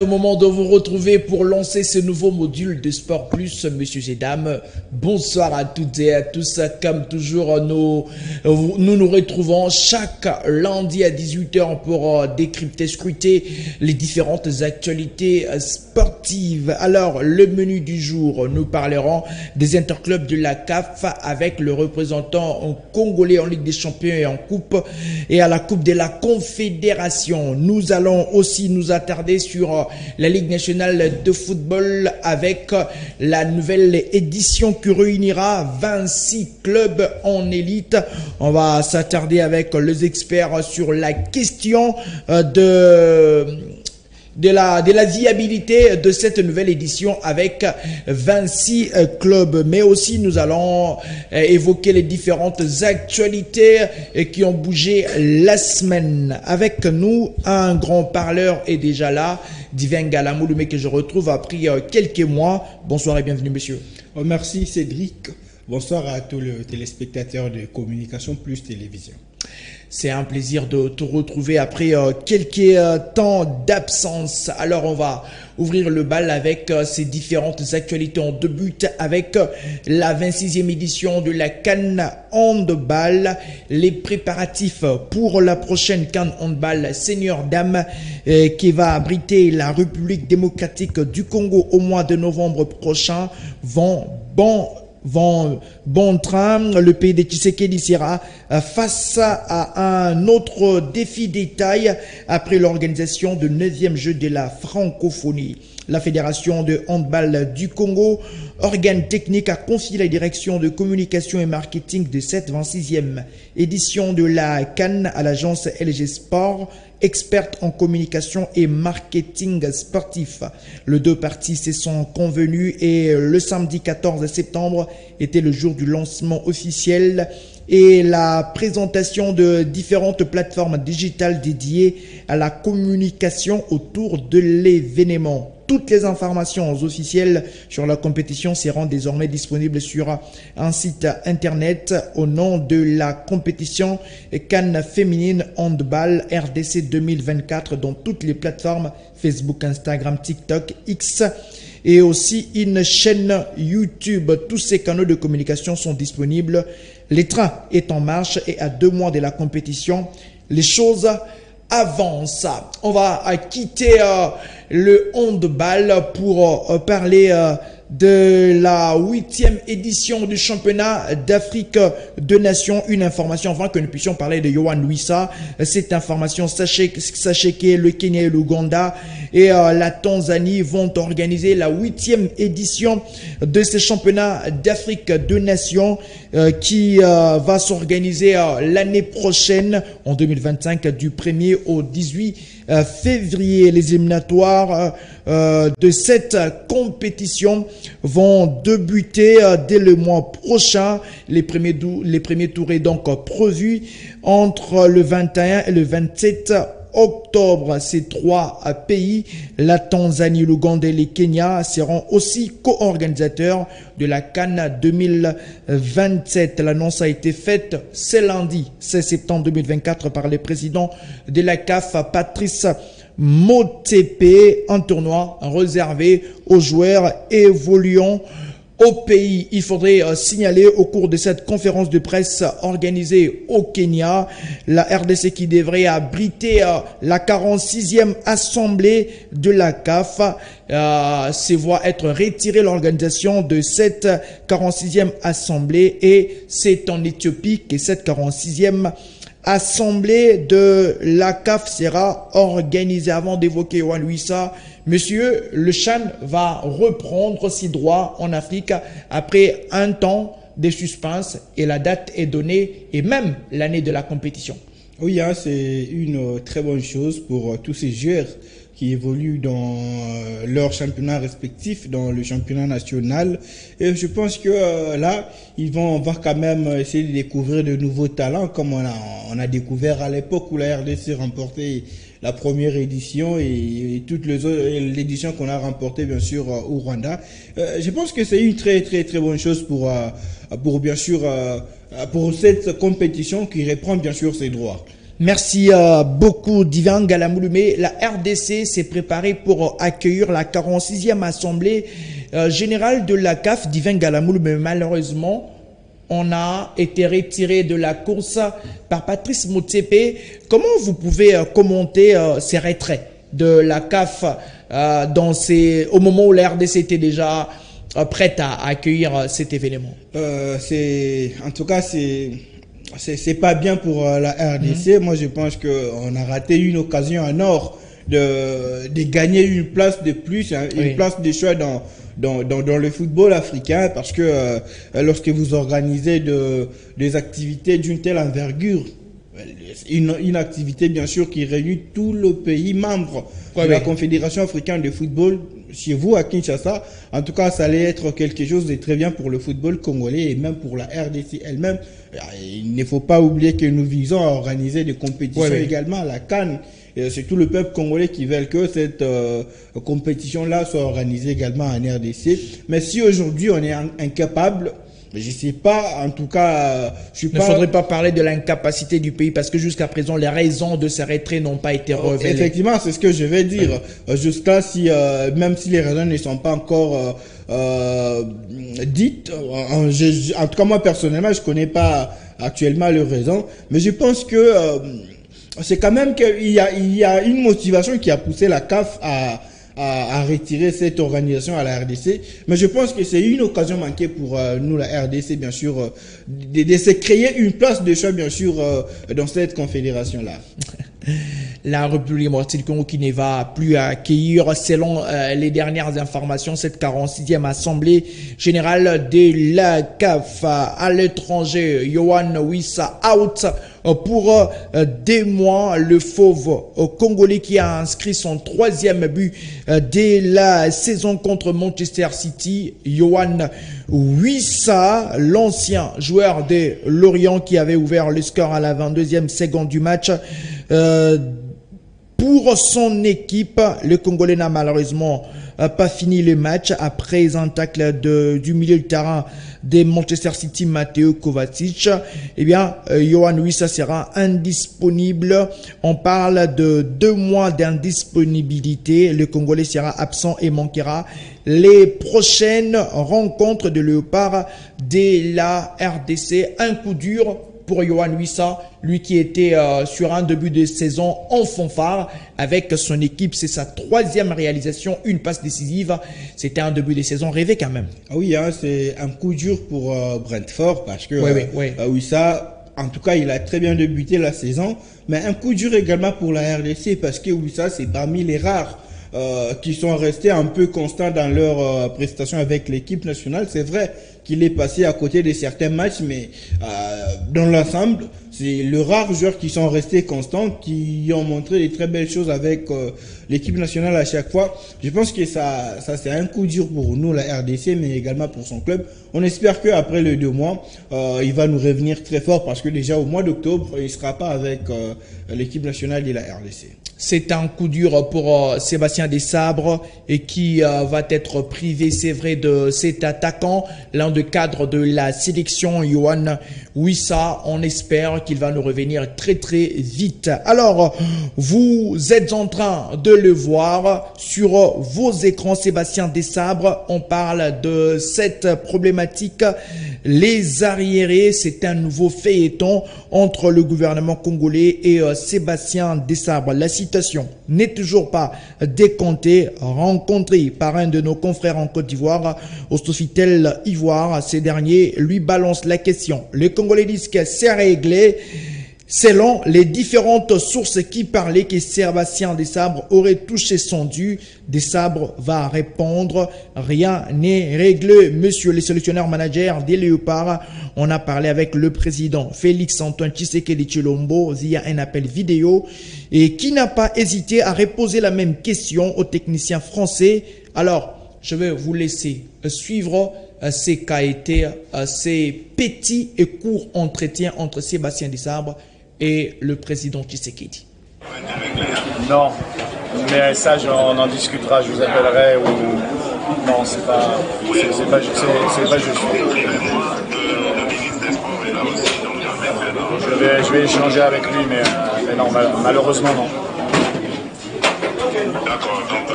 Le moment de vous retrouver pour lancer ce nouveau module de Sport Plus, messieurs et dames. Bonsoir à toutes et à tous. Comme toujours, nous nous retrouvons chaque lundi à 18 h pour décrypter, scruter les différentes actualités sportives. Alors, le menu du jour, nous parlerons des interclubs de la CAF avec le représentant congolais en Ligue des Champions et en Coupe et à la Coupe de la Confédération. Nous allons aussi nous attarder sur la Ligue nationale de football avec la nouvelle édition qui réunira 26 clubs en élite. On va s'attarder avec les experts sur la question de la viabilité de cette nouvelle édition avec 26 clubs. Mais aussi, nous allons évoquer les différentes actualités qui ont bougé la semaine. Avec nous, un grand parleur est déjà là, Divin Galamouloumé, que je retrouve après quelques mois. Bonsoir et bienvenue, monsieur. Merci, Cédric. Bonsoir à tous les téléspectateurs de Communication Plus Télévision. C'est un plaisir de te retrouver après quelques temps d'absence. Alors, on va ouvrir le bal avec ces différentes actualités. On débute avec la 26e édition de la CAN Handball. Les préparatifs pour la prochaine CAN Handball Senior Dame qui va abriter la République démocratique du Congo au mois de novembre prochain vont bon train. Le pays de Tshisekedi sera face à un autre défi des tailles après l'organisation du 9e jeu de la francophonie. La Fédération de handball du Congo, organe technique, a confié la direction de communication et marketing de cette 26e édition de la CAN à l'agence LG Sport, experte en communication et marketing sportif. Les deux parties se sont convenues et le samedi 14 septembre était le jour du lancement officiel et la présentation de différentes plateformes digitales dédiées à la communication autour de l'événement. Toutes les informations officielles sur la compétition seront désormais disponibles sur un site internet au nom de la compétition CAN féminine handball RDC 2024 dans toutes les plateformes Facebook, Instagram, TikTok, X et aussi une chaîne YouTube. Tous ces canaux de communication sont disponibles. Les trains est en marche et à 2 mois de la compétition, les choses avance. On va quitter le handball pour parler de la 8e édition du championnat d'Afrique de Nations. Une information avant que nous puissions parler de Yohan Wissa. Cette information, sachez que le Kenya et l'Ouganda et la Tanzanie vont organiser la 8e édition de ce championnat d'Afrique de Nations qui va s'organiser l'année prochaine en 2025 du 1er au 18 février. Les éliminatoires de cette compétition vont débuter dès le mois prochain. Les premiers tours est donc prévu entre le 21 et le 27 octobre. Ces 3 pays, la Tanzanie, l'Ouganda et le Kenya, seront aussi co-organisateurs de la CAN 2027. L'annonce a été faite ce lundi 16 septembre 2024 par le président de la CAF, Patrice Motsepe, un tournoi réservé aux joueurs évoluant au pays. Il faudrait signaler au cours de cette conférence de presse organisée au Kenya, la RDC qui devrait abriter la 46e assemblée de la CAF se voit être retirée l'organisation de cette 46e assemblée et c'est en Éthiopie que cette 46e assemblée de la CAF sera organisée. Avant d'évoquer Yohan Wissa, monsieur, le CHAN va reprendre ses droits en Afrique après un temps de suspense et la date est donnée et même l'année de la compétition. Oui, hein, c'est une très bonne chose pour tous ces joueurs qui évoluent dans leur championnat respectif, dans le championnat national. Et je pense que là, on va quand même essayer de découvrir de nouveaux talents, comme on a découvert à l'époque où la RDC remportait la première édition et toutes les autres, l'édition qu'on a remportée bien sûr au Rwanda. Je pense que c'est une très bonne chose pour bien sûr pour cette compétition qui reprend bien sûr ses droits. Merci beaucoup, Divin Galamouloumé. La RDC s'est préparée pour accueillir la 46e Assemblée générale de la CAF, Divin Galamouloumé. Malheureusement, on a été retiré de la course par Patrice Motsepe. Comment vous pouvez commenter ces retraits de la CAF au moment où la RDC était déjà prête à accueillir cet événement? En tout cas, c'est pas bien pour la RDC. Moi, je pense qu'on a raté une occasion en or de gagner une place de plus, une place de choix dans le football africain, parce que lorsque vous organisez des activités d'une telle envergure, une activité bien sûr qui réunit tout le pays membre de la Confédération africaine de football, chez vous à Kinshasa, en tout cas ça allait être quelque chose de très bien pour le football congolais et même pour la RDC elle-même. Il ne faut pas oublier que nous visons à organiser des compétitions également à la CAN. C'est tout le peuple congolais qui veut que cette compétition-là soit organisée également en RDC. Mais si aujourd'hui on est incapable, je sais pas, en tout cas, Il ne faudrait pas parler de l'incapacité du pays parce que jusqu'à présent, les raisons de ces retraits n'ont pas été révélées. Effectivement, c'est ce que je vais dire. Jusqu'à même si les raisons ne sont pas encore dites, en tout cas moi personnellement, je connais pas actuellement les raisons, mais je pense que c'est quand même qu'il y a une motivation qui a poussé la CAF à retirer cette organisation à la RDC. Mais je pense que c'est une occasion manquée pour nous, la RDC, bien sûr, de se créer une place de choix, bien sûr, dans cette confédération-là. La République démocratique du Congo qui ne va plus accueillir, selon les dernières informations, cette 46e Assemblée générale de la CAF à l'étranger. Yohan Wissa out pour des mois. Le fauve congolais qui a inscrit son 3e but dès la saison contre Manchester City. Yohan Wissa, l'ancien joueur de Lorient qui avait ouvert le score à la 22e seconde du match. Pour son équipe, le Congolais n'a malheureusement pas fini le match après un tacle du milieu de terrain de Manchester City, Matteo Kovacic. Eh bien, Yohan Wissa sera indisponible. On parle de 2 mois d'indisponibilité. Le Congolais sera absent et manquera les prochaines rencontres de Léopard de la RDC. Un coup dur pour Yohan Wissa, lui qui était sur un début de saison en fanfare avec son équipe. C'est sa 3e réalisation, une passe décisive. C'était un début de saison rêvé quand même. Ah oui, hein, c'est un coup dur pour Brentford parce que Wissa, en tout cas, il a très bien débuté la saison. Mais un coup dur également pour la RDC parce que Wissa, c'est parmi les rares qui sont restés un peu constants dans leur prestation avec l'équipe nationale. C'est vrai qu'il est passé à côté de certains matchs, mais dans l'ensemble, c'est le rare joueur qui sont restés constants, qui ont montré de très belles choses avec l'équipe nationale à chaque fois. Je pense que ça c'est un coup dur pour nous, la RDC, mais également pour son club. On espère qu'après les 2 mois, il va nous revenir très fort parce que déjà au mois d'octobre, il ne sera pas avec l'équipe nationale de la RDC. C'est un coup dur pour Sébastien Desabre et qui va être privé, c'est vrai, de cet attaquant, l'un des cadres de la sélection, Yohan Wissa. On espère qu'il va nous revenir très très vite. Alors, vous êtes en train de le voir sur vos écrans, Sébastien Desabre. On parle de cette problématique. Les arriérés, c'est un nouveau feuilleton entre le gouvernement congolais et Sébastien Desabre. La citation n'est toujours pas décomptée. Rencontré par un de nos confrères en Côte d'Ivoire, au Sofitel Ivoire, ces derniers lui balancent la question. Les Congolais disent que c'est réglé. Selon les différentes sources qui parlaient que Sébastien Desabre aurait touché son dû, Desabre va répondre « Rien n'est réglé, monsieur le sélectionneur manager des Léopards ». On a parlé avec le président Félix Antoine Tshisekedi Tshilombo via un appel vidéo et qui n'a pas hésité à reposer la même question aux techniciens français. Alors, je vais vous laisser suivre ce qu'a été ces petits et courts entretiens entre Sébastien Desabre et le président Tshisekedi. Non, mais ça, on en discutera, je vous appellerai ou... Non, c'est pas juste. Je vais échanger avec lui, mais non, malheureusement non. D'accord, donc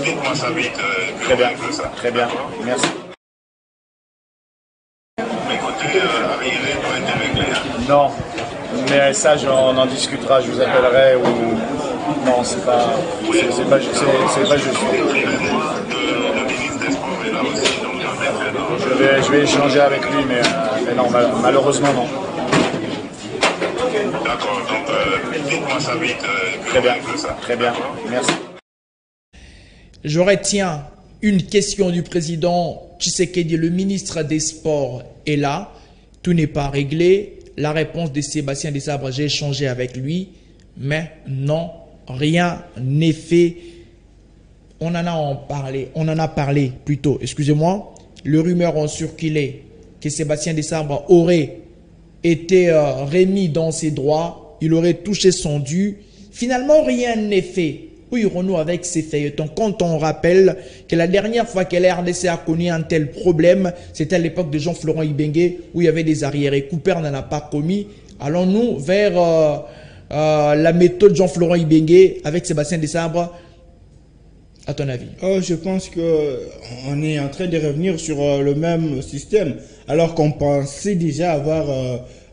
dites-moi ça vite. Très bien, très bien, merci. Écoutez, arrivez pour être réglé. Non, mais ça, on en discutera, je vous appellerai ou... Non, c'est pas juste. Le ministre des Sports est là aussi, donc Je vais échanger avec lui, mais non, malheureusement non. d'accord, donc dites-moi ça vite. Très bien, merci. Je retiens une question du président Tshisekedi, le ministre des Sports est là. Tout n'est pas réglé. La réponse de Sébastien Desabre, j'ai échangé avec lui, mais non, rien n'est fait. On en a parlé plutôt, excusez-moi. Les rumeurs ont circulé que Sébastien Desabre aurait été remis dans ses droits, il aurait touché son dû. Finalement, rien n'est fait. Où irons-nous avec ces feuilletons quand on rappelle que la dernière fois que la RDC a connu un tel problème, c'était à l'époque de Jean-Florent Ibenge où il y avait des arriérés. Cooper n'en a pas commis. Allons-nous vers la méthode Jean-Florent Ibenge avec Sébastien Desabre, à ton avis? Je pense qu'on est en train de revenir sur le même système, alors qu'on pensait déjà avoir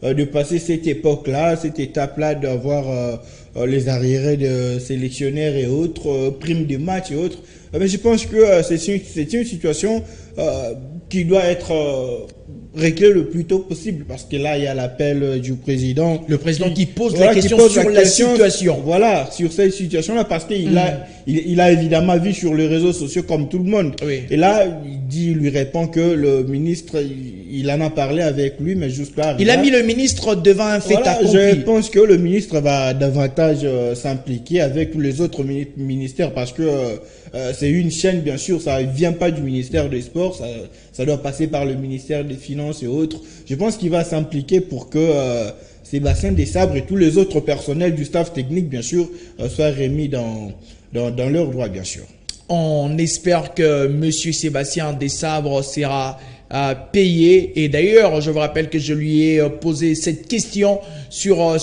de passer cette époque-là, cette étape-là, d'avoir les arriérés de sélectionnaires et autres, primes de match et autres. Mais je pense que c'est une situation qui doit être réglée le plus tôt possible, parce que là, il y a l'appel du président. Le président qui pose la question sur la situation. Voilà, sur cette situation-là, parce qu'il il a évidemment vu sur les réseaux sociaux comme tout le monde. Oui. Et là, il lui répond que le ministre, il en a parlé avec lui, mais jusqu'à... Il a mis le ministre devant un fait accompli. Je pense que le ministre va davantage s'impliquer avec les autres ministères, parce que c'est une chaîne, bien sûr, ça ne vient pas du ministère des Sports, ça doit passer par le ministère des Finances et autres. Je pense qu'il va s'impliquer pour que Sébastien Desabre et tous les autres personnels du staff technique, bien sûr, soient remis dans leurs droits, bien sûr. On espère que M. Sébastien Desabre sera payé. Et d'ailleurs, je vous rappelle que je lui ai posé cette question sur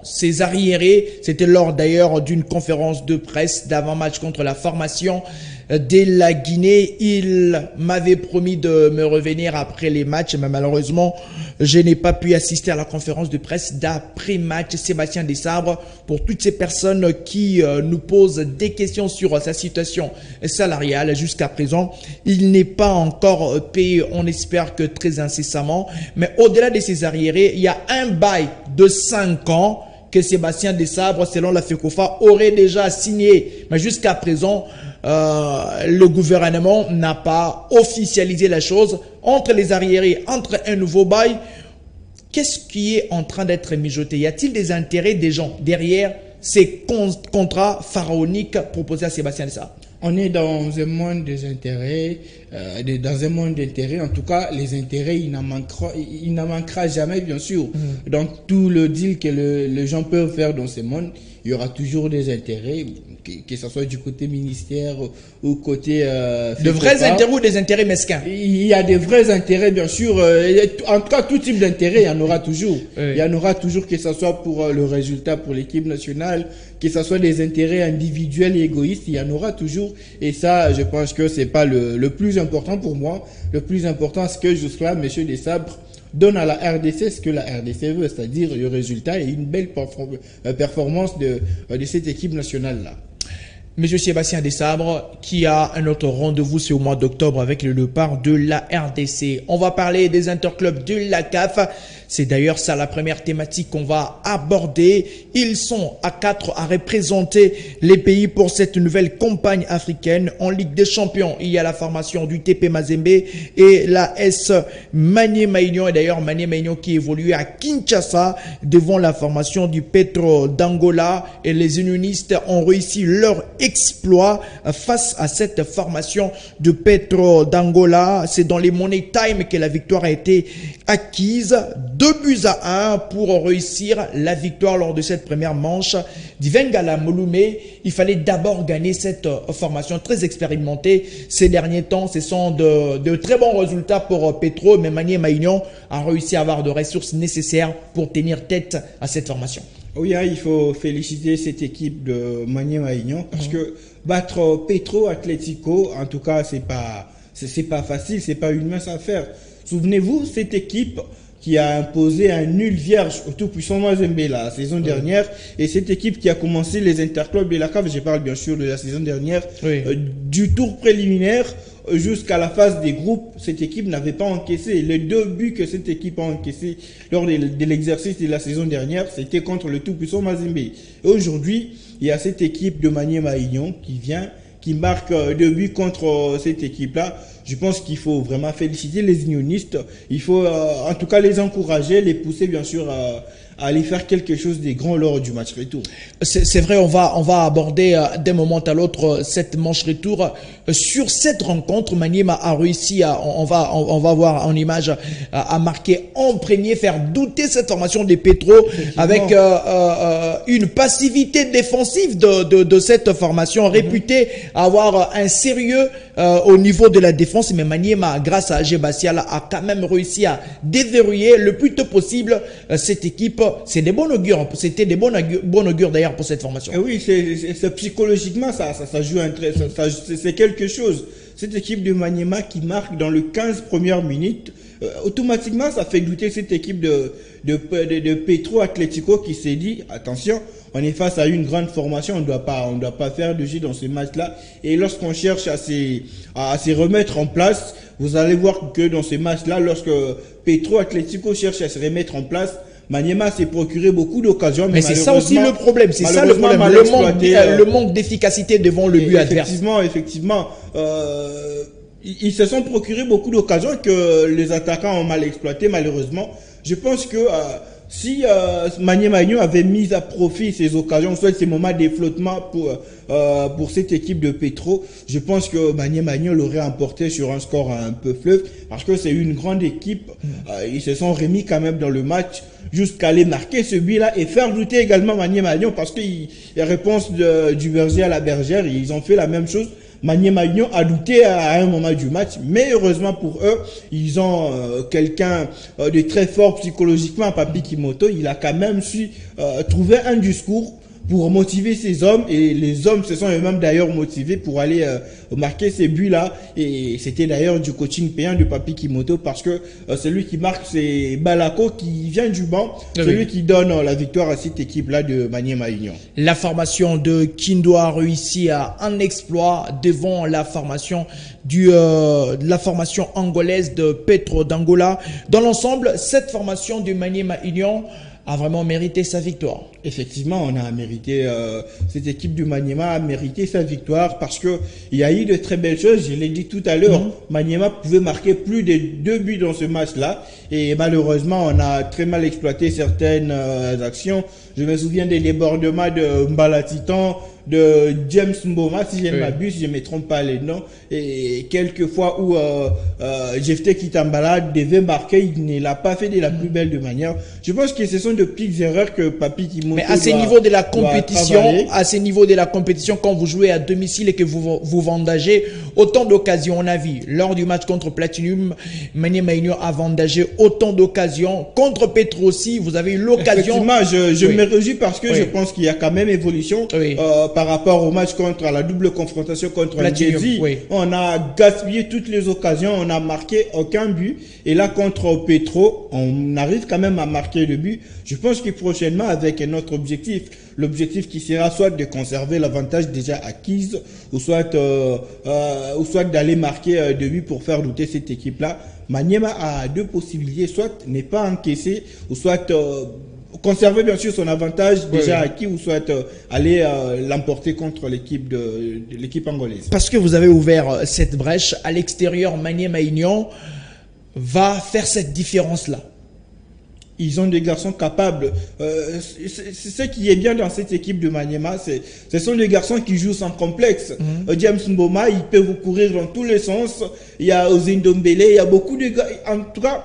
ses arriérés. C'était lors d'ailleurs d'une conférence de presse d'avant-match contre la formation de la Guinée. Il m'avait promis de me revenir après les matchs, mais malheureusement, je n'ai pas pu assister à la conférence de presse d'après-match. Sébastien Desabre, pour toutes ces personnes qui nous posent des questions sur sa situation salariale, jusqu'à présent, il n'est pas encore payé. On espère que très incessamment. Mais au-delà de ces arriérés, il y a un bail de 5 ans que Sébastien Desabre, selon la FECOFA, aurait déjà signé. Mais jusqu'à présent, le gouvernement n'a pas officialisé la chose. Entre les arriérés, entre un nouveau bail, qu'est-ce qui est en train d'être mijoté? Y a-t-il des intérêts des gens derrière ces contrats pharaoniques proposés à Sébastien Desabre? On est dans un monde des intérêts, dans un monde d'intérêts. En tout cas, les intérêts, il n'en manquera jamais, bien sûr. Donc, tout le deal que les gens peuvent faire dans ce monde, il y aura toujours des intérêts, que ce soit du côté ministère ou côté... de vrais intérêts ou des intérêts mesquins? Il y a des vrais intérêts, bien sûr. En tout cas, tout type d'intérêt, il y en aura toujours. Oui. Il y en aura toujours, que ce soit pour le résultat, pour l'équipe nationale, que ce soit des intérêts individuels et égoïstes, il y en aura toujours. Et ça, je pense que c'est pas le plus important pour moi. Le plus important, c'est que jusque-là, M. Desabre donne à la RDC ce que la RDC veut, c'est-à-dire le résultat et une belle performance de cette équipe nationale-là. Monsieur Sébastien Desabre, qui a un autre rendez-vous, c'est au mois d'octobre avec le départ de la RDC. On va parler des interclubs de la CAF. C'est d'ailleurs ça la première thématique qu'on va aborder. Ils sont à 4 à représenter les pays pour cette nouvelle campagne africaine en Ligue des Champions. Il y a la formation du TP Mazembe et la S Maniema Maignan. Et d'ailleurs Maniema Maignan qui évolue à Kinshasa devant la formation du Petro d'Angola. Et les unionistes ont réussi leur exploit face à cette formation de Petro d'Angola. C'est dans les Money Time que la victoire a été acquise. 2-1 pour réussir la victoire lors de cette première manche. Divengala Molume, il fallait d'abord gagner cette formation très expérimentée. Ces derniers temps, ce sont de très bons résultats pour Petro, mais Maniema Union a réussi à avoir de ressources nécessaires pour tenir tête à cette formation. Oui, hein, il faut féliciter cette équipe de Maniema Union parce que battre Petro Atlético, en tout cas, c'est pas facile, c'est pas une mince affaire. Souvenez-vous, cette équipe qui a imposé un nul vierge au tout-puissant Mazembe la saison dernière, et cette équipe qui a commencé les interclubs de la CAF, je parle bien sûr de la saison dernière, du tour préliminaire jusqu'à la phase des groupes, cette équipe n'avait pas encaissé. Les 2 buts que cette équipe a encaissés lors de l'exercice de la saison dernière, c'était contre le tout-puissant Mazembe. Et aujourd'hui, il y a cette équipe de Maniema Union qui marque 2 buts contre cette équipe-là. Je pense qu'il faut vraiment féliciter les unionistes. Il faut en tout cas les encourager, les pousser bien sûr à aller faire quelque chose de grand lors du match retour. C'est vrai, on va aborder d'un moment à l'autre cette manche retour. Sur cette rencontre, Maniema a réussi on va voir en image, à marquer en premier, faire douter cette formation des Petro avec une passivité défensive de cette formation réputée avoir un sérieux au niveau de la défense. Mais Maniema, grâce à Gebassial, a quand même réussi à déverrouiller le plus tôt possible cette équipe. C'est des bons augures. C'était des bons augures d'ailleurs pour cette formation. Et oui, c'est psychologiquement ça joue c'est quelque chose. Cette équipe de Maniema qui marque dans le 15 premières minutes, automatiquement ça fait douter cette équipe de Petro Atlético qui s'est dit attention, on est face à une grande formation, on doit pas faire de jeu dans ce match-là. Et lorsqu'on cherche à se remettre en place, vous allez voir que dans ce match-là, lorsque Petro Atlético cherche à se remettre en place, Maniema s'est procuré beaucoup d'occasions. Mais c'est ça aussi le problème. C'est ça le problème. Le manque d'efficacité devant le but adverse. Effectivement. Ils se sont procuré beaucoup d'occasions que les attaquants ont mal exploité, malheureusement. Je pense que si Maniema Union avait mis à profit ces occasions, soit ces moments d'efflottement pour cette équipe de Petro, je pense que Maniema Union l'aurait emporté sur un score un peu fleuve, parce que c'est une grande équipe. Ils se sont remis quand même dans le match jusqu'à aller marquer ce but-là et faire douter également Maniema Union, parce que la réponse du berger à la bergère, ils ont fait la même chose. Maniema Union a douté à un moment du match, mais heureusement pour eux, ils ont quelqu'un de très fort psychologiquement, Papi Kimoto. Il a quand même su trouver un discours pour motiver ces hommes, et les hommes se sont eux-mêmes d'ailleurs motivés pour aller marquer ces buts-là, et c'était d'ailleurs du coaching payant de Papi Kimoto, parce que celui qui marque, c'est Balako qui vient du banc, celui qui donne la victoire à cette équipe-là de Maniema Union. La formation de Kindo a réussi à un exploit devant la formation la formation angolaise de Petro d'Angola. Dans l'ensemble, cette formation de Maniema Union a vraiment mérité sa victoire. Effectivement, on a mérité, cette équipe du Maniema a mérité sa victoire, parce que il y a eu de très belles choses. Je l'ai dit tout à l'heure, Maniema pouvait marquer plus de 2 buts dans ce match-là, et malheureusement, on a très mal exploité certaines actions. Je me souviens des débordements de Mbala Titan, de James Mboma, si je ne m'abuse, si je ne me trompe pas les noms, et quelques fois où Jefte Kitambala devait marquer, il ne l'a pas fait de la plus belle de manière. Je pense que ce sont de petites erreurs que Papi Kimoto. Mais à ce niveau de la compétition, quand vous jouez à domicile et que vous vendagez, autant d'occasions on a vu. Lors du match contre Platinum, Maniema Union a vendagé autant d'occasions. Contre Petro aussi, vous avez eu l'occasion. Effectivement, je me réjouis, parce que je pense qu'il y a quand même évolution par rapport au match à la double confrontation contre Platinum. On a gaspillé toutes les occasions, on n'a marqué aucun but. Et là, contre Petro, on arrive quand même à marquer le but. Je pense que prochainement, avec notre objectif, l'objectif qui sera soit de conserver l'avantage déjà acquis, ou soit d'aller marquer 2 buts pour faire douter cette équipe-là. Maniema a 2 possibilités, soit ne pas encaisser, ou soit conserver bien sûr son avantage déjà acquis, ou soit aller l'emporter contre l'équipe angolaise. Parce que vous avez ouvert cette brèche à l'extérieur, Maniema Union va faire cette différence-là. Ils ont des garçons capables. C'est ce qui est bien dans cette équipe de Maniema, ce sont des garçons qui jouent sans complexe. James Mboma, il peut vous courir dans tous les sens. Il y a Ozindombele, il y a beaucoup de gars. En tout cas,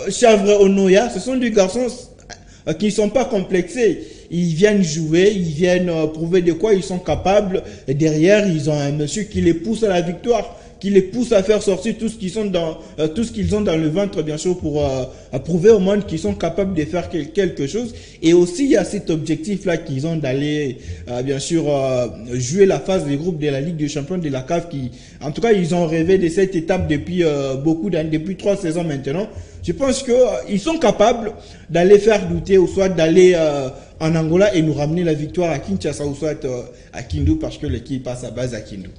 Chavre Onoya, ce sont des garçons qui ne sont pas complexés. Ils viennent jouer, ils viennent prouver de quoi ils sont capables. Et derrière, ils ont un monsieur qui les pousse à la victoire, qui les pousse à faire sortir tout ce qu'ils ont dans le ventre, bien sûr, pour prouver au monde qu'ils sont capables de faire quelque chose. Et aussi, il y a cet objectif-là qu'ils ont d'aller, bien sûr, jouer la phase des groupes de la Ligue des Champions de la CAF. En tout cas, ils ont rêvé de cette étape depuis beaucoup d'années, depuis 3 saisons maintenant. Je pense que ils sont capables d'aller faire douter, ou soit d'aller en Angola et nous ramener la victoire à Kinshasa, ou soit à Kindu, parce que l'équipe a sa base à Kindu.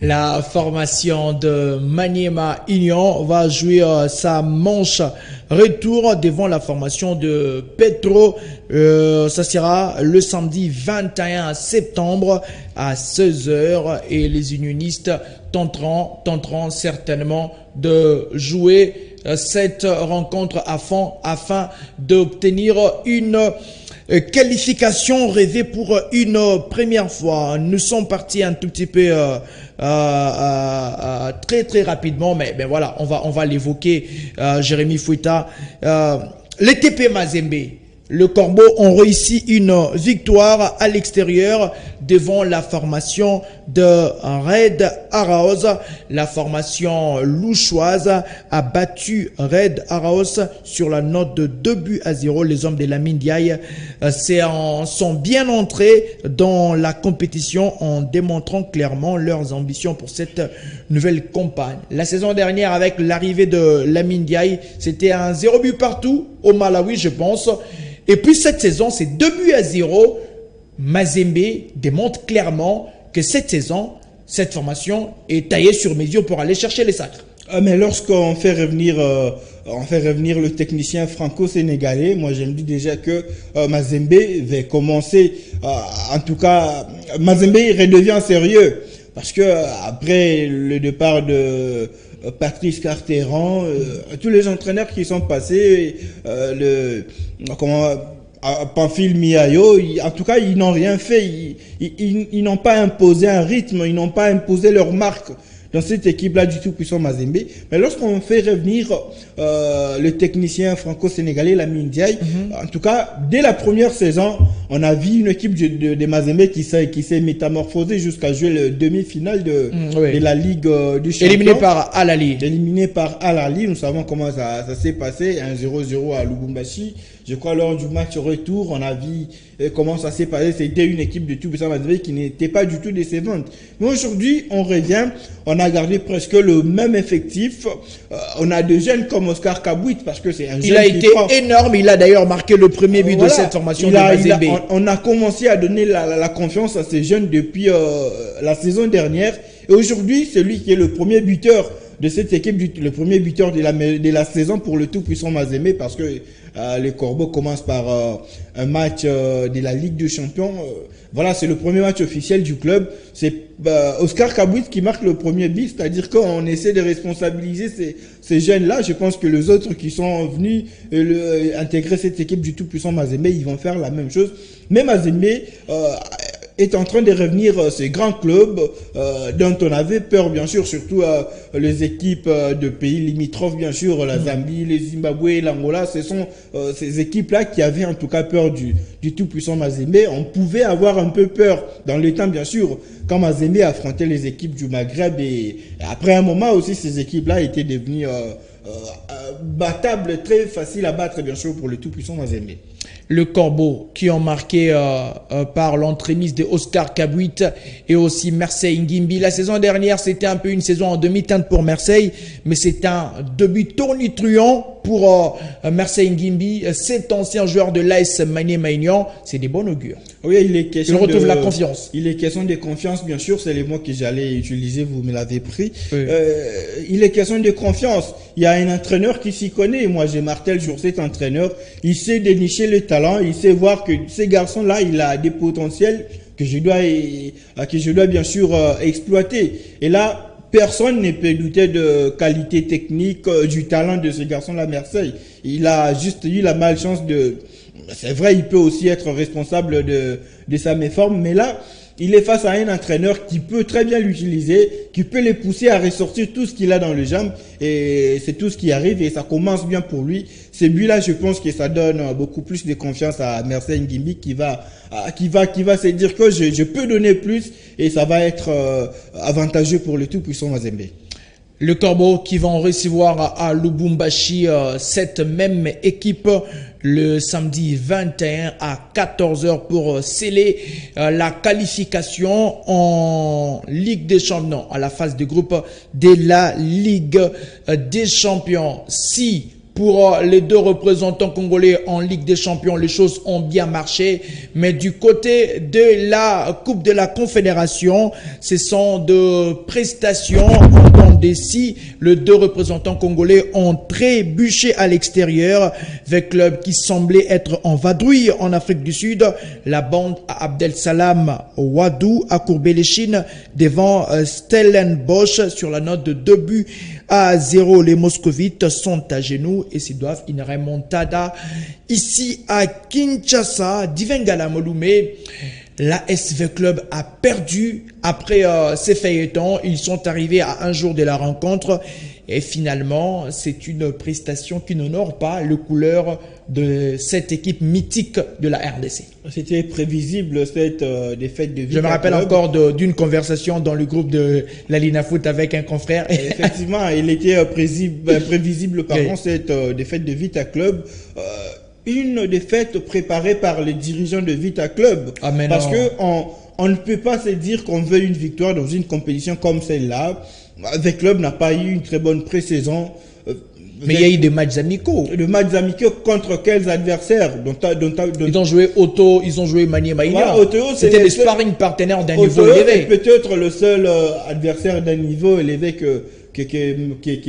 La formation de Maniema Union va jouer sa manche retour devant la formation de Petro. Ça sera le samedi 21 septembre à 16h et les unionistes tenteront certainement de jouer cette rencontre afin d'obtenir une qualification rêvée pour une première fois. Nous sommes partis un tout petit peu très rapidement, mais voilà, on va l'évoquer. Jérémy Fouita, les TP Mazembe, le Corbeau ont réussi une victoire à l'extérieur devant la formation de Red Araos. La formation louchoise a battu Red Araos sur la note de 2-0. Les hommes de la Ndiaye sont bien entrés dans la compétition en démontrant clairement leurs ambitions pour cette nouvelle campagne. La saison dernière, avec l'arrivée de la Ndiaye, c'était un 0 but partout au Malawi, je pense. Et puis cette saison, c'est 2-0. Mazembe démontre clairement que cette saison, cette formation est taillée sur mesure pour aller chercher les sacres. Mais lorsqu'on fait revenir le technicien franco-sénégalais, moi je me dis déjà que Mazembe va commencer, en tout cas, Mazembe redevient sérieux. Parce que après le départ de Patrice Carteran, tous les entraîneurs qui sont passés, Pamphile Miayo, en tout cas, ils n'ont rien fait. Ils n'ont pas imposé un rythme, ils n'ont pas imposé leur marque dans cette équipe-là du tout puissant Mazembe. Mais lorsqu'on fait revenir le technicien franco-sénégalais, Lamine Ndiaye, en tout cas, dès la première saison, on a vu une équipe de Mazembe qui s'est métamorphosée jusqu'à jouer le demi-finale de la Ligue du Champion. Éliminé par Al-Ali. Éliminé par Al-Ali. Nous savons comment ça s'est passé. 1-0-0 à Lubumbashi. Je crois lors du match retour, on a vu comment ça s'est passé. C'était une équipe de tout puissant Mazembe qui n'était pas du tout décevante. Mais aujourd'hui, on revient. On a gardé presque le même effectif. On a des jeunes comme Oscar Kabouit parce que c'est un jeune. Il a été énorme. Il a d'ailleurs marqué le premier but de cette formation de Mazembe. On a commencé à donner la confiance à ces jeunes depuis la saison dernière. Et aujourd'hui, c'est lui qui est le premier buteur de cette équipe, le premier buteur de la saison pour le tout puissant Mazembe, parce que les Corbeaux commencent par un match de la Ligue des Champions. Voilà, c'est le premier match officiel du club. C'est Oscar Kabouit qui marque le premier but, c'est-à-dire qu'on essaie de responsabiliser ces jeunes-là. Je pense que les autres qui sont venus intégrer cette équipe du tout puissant Mazembe, ils vont faire la même chose. Mais Mazembe est en train de revenir ces grands clubs dont on avait peur, bien sûr, surtout les équipes de pays limitrophes, bien sûr, la Zambie, le Zimbabwe, l'Angola. Ce sont ces équipes-là qui avaient en tout cas peur du tout-puissant Mazembe. On pouvait avoir un peu peur dans le temps, bien sûr, quand Mazembe affrontait les équipes du Maghreb. Et après un moment aussi, ces équipes-là étaient devenues battables, très faciles à battre, bien sûr, pour le tout-puissant Mazembe. Le Corbeau qui ont marqué par l'entremise de Oscar Kabouit et aussi Marseille Ngimbi. La saison dernière, c'était un peu une saison en demi-teinte pour Marseille, mais c'est un début tonitruant pour Marseille Ngimbi, cet ancien joueur de l'AS Maniema Union. C'est des bons augures. Oui, il retrouve la confiance. Il est question de confiance, bien sûr, c'est les mots que j'allais utiliser, vous me l'avez pris. Oui. Il est question de confiance. Il y a un entraîneur qui s'y connaît. Moi, je martèle sur cet entraîneur. Il sait dénicher le talent. Il sait voir que ces garçons-là, il a des potentiels que je dois bien sûr exploiter. Et là, personne ne peut douter de qualité technique, du talent de ce garçon-là, Marseille. Il a juste eu la malchance de... C'est vrai, il peut aussi être responsable de sa méforme, mais là, il est face à un entraîneur qui peut très bien l'utiliser, qui peut les pousser à ressortir tout ce qu'il a dans les jambes, et c'est tout ce qui arrive, et ça commence bien pour lui. Ces buts-là, je pense que ça donne beaucoup plus de confiance à Marseille Ngimbi qui va se dire que je peux donner plus, et ça va être avantageux pour le tout puissant Mazembe. Le Corbeau qui vont recevoir à Lubumbashi cette même équipe le samedi 21 à 14h pour sceller la qualification en Ligue des Champions, à la phase de groupe de la Ligue des Champions. Si pour les deux représentants congolais en Ligue des Champions, les choses ont bien marché. Mais du côté de la Coupe de la Confédération, ce sont de prestations en dents de scie. Les deux représentants congolais ont trébuché à l'extérieur avec club qui semblait être en vadrouille en Afrique du Sud. La bande à Abdel Salam Ouadou a courbé les chines devant Stellenbosch sur la note de 2-0. Les Moscovites sont à genoux et s'ils doivent une remontada ici à Kinshasa. Divengala Molume, la SV Club a perdu après ces feuilletons. Ils sont arrivés à un jour de la rencontre et finalement c'est une prestation qui n'honore pas le couleur de cette équipe mythique de la RDC. C'était prévisible cette défaite de Vita. Je me rappelle encore d'une conversation dans le groupe de la Lina Foot avec un confrère. Effectivement, il était prévisible par contre cette défaite de Vita Club. Une défaite préparée par les dirigeants de Vita Club. Ah, mais parce non. que on ne peut pas se dire qu'on veut une victoire dans une compétition comme celle-là. Vita Club n'a pas eu une très bonne pré-saison. Mais il y a eu des matchs amicaux. De matchs amicaux contre quels adversaires Ils ont joué Otto, ils ont joué Manier Maïna. Voilà, Otto, c'était des sparring partenaires d'un niveau Otto élevé. est peut-être le seul adversaire d'un niveau élevé que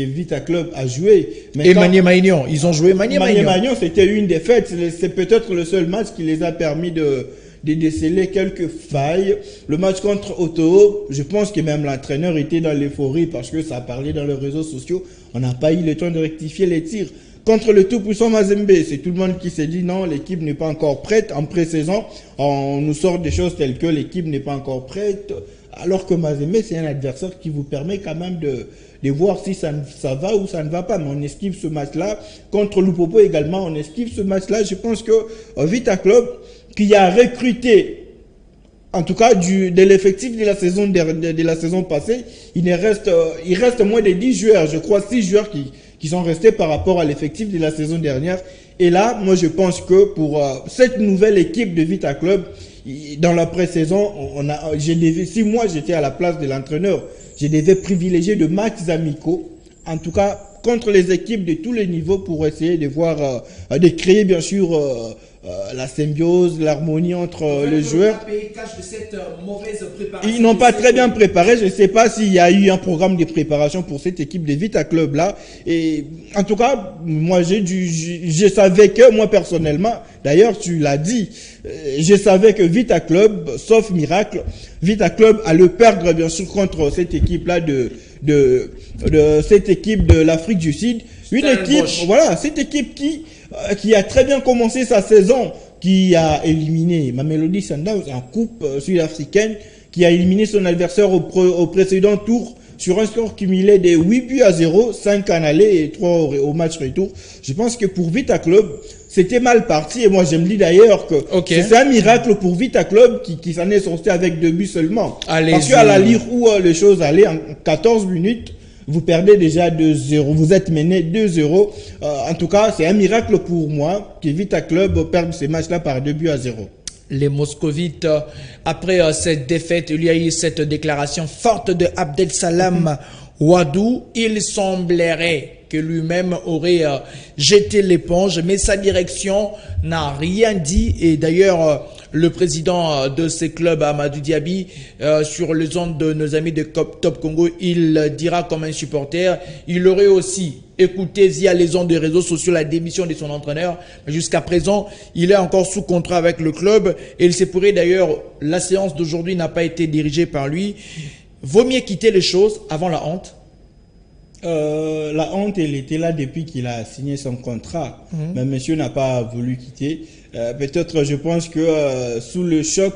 Vita Club a joué. Mais et Manier Maïnion, ils ont joué Manier Maïnion, c'était une défaite. C'est peut-être le seul match qui les a permis de déceler quelques failles. Le match contre Otto, je pense que même l'entraîneur était dans l'euphorie parce que ça a parlé dans les réseaux sociaux. On n'a pas eu le temps de rectifier les tirs. Contre le tout-puissant Mazembe, c'est tout le monde qui s'est dit non, l'équipe n'est pas encore prête. En pré-saison, on nous sort des choses telles que l'équipe n'est pas encore prête. Alors que Mazembe, c'est un adversaire qui vous permet quand même de voir si ça va ou ça ne va pas. Mais on esquive ce match-là. Contre Lupopo également, on esquive ce match-là. Je pense que Vita Club, qui a recruté, en tout cas de l'effectif de la saison passée, il reste moins de 10 joueurs, je crois 6 joueurs qui sont restés par rapport à l'effectif de la saison dernière. Et là, moi je pense que pour cette nouvelle équipe de Vita Club, dans la pré-saison, si moi j'étais à la place de l'entraîneur, je devais privilégier de matchs amicaux, en tout cas contre les équipes de tous les niveaux pour essayer de voir, de créer bien sûr la symbiose, l'harmonie entre les joueurs. Ils n'ont pas très bien préparé. Je ne sais pas s'il y a eu un programme de préparation pour cette équipe de Vita Club là. Et en tout cas, moi je savais que moi personnellement, d'ailleurs tu l'as dit, je savais que Vita Club, sauf miracle, Vita Club allait perdre bien sûr contre cette équipe là de cette équipe de l'Afrique du Sud. Une équipe, voilà, cette équipe qui a très bien commencé sa saison, qui a éliminé Mamelodi Sundowns en coupe sud-africaine, qui a éliminé son adversaire au précédent tour sur un score cumulé de 8-0, 5 en aller et 3 au match retour. Je pense que pour Vita Club, c'était mal parti et moi je me dis d'ailleurs que c'est un miracle pour Vita Club qui s'en est sorti avec 2 buts seulement. Parce qu'à la lire où les choses allaient en 14 minutes, vous perdez déjà 2-0, vous êtes mené 2-0. En tout cas, c'est un miracle pour moi que Vita Club perde ces matchs-là par 2-0. Les Moscovites, après cette défaite, il y a eu cette déclaration forte de Abdel Salam Ouadou. Il semblerait que lui-même aurait jeté l'éponge, mais sa direction n'a rien dit. Et d'ailleurs, le président de ces clubs, Amadou Diaby, sur les ondes de nos amis de Top Congo, il dira comme un supporter, il aurait aussi écouté via les ondes des réseaux sociaux la démission de son entraîneur. Jusqu'à présent, il est encore sous contrat avec le club et il se pourrait d'ailleurs, la séance d'aujourd'hui n'a pas été dirigée par lui. Vaut mieux quitter les choses avant la honte. La honte, elle était là depuis qu'il a signé son contrat. Mais monsieur n'a pas voulu quitter. Peut-être, je pense que sous le choc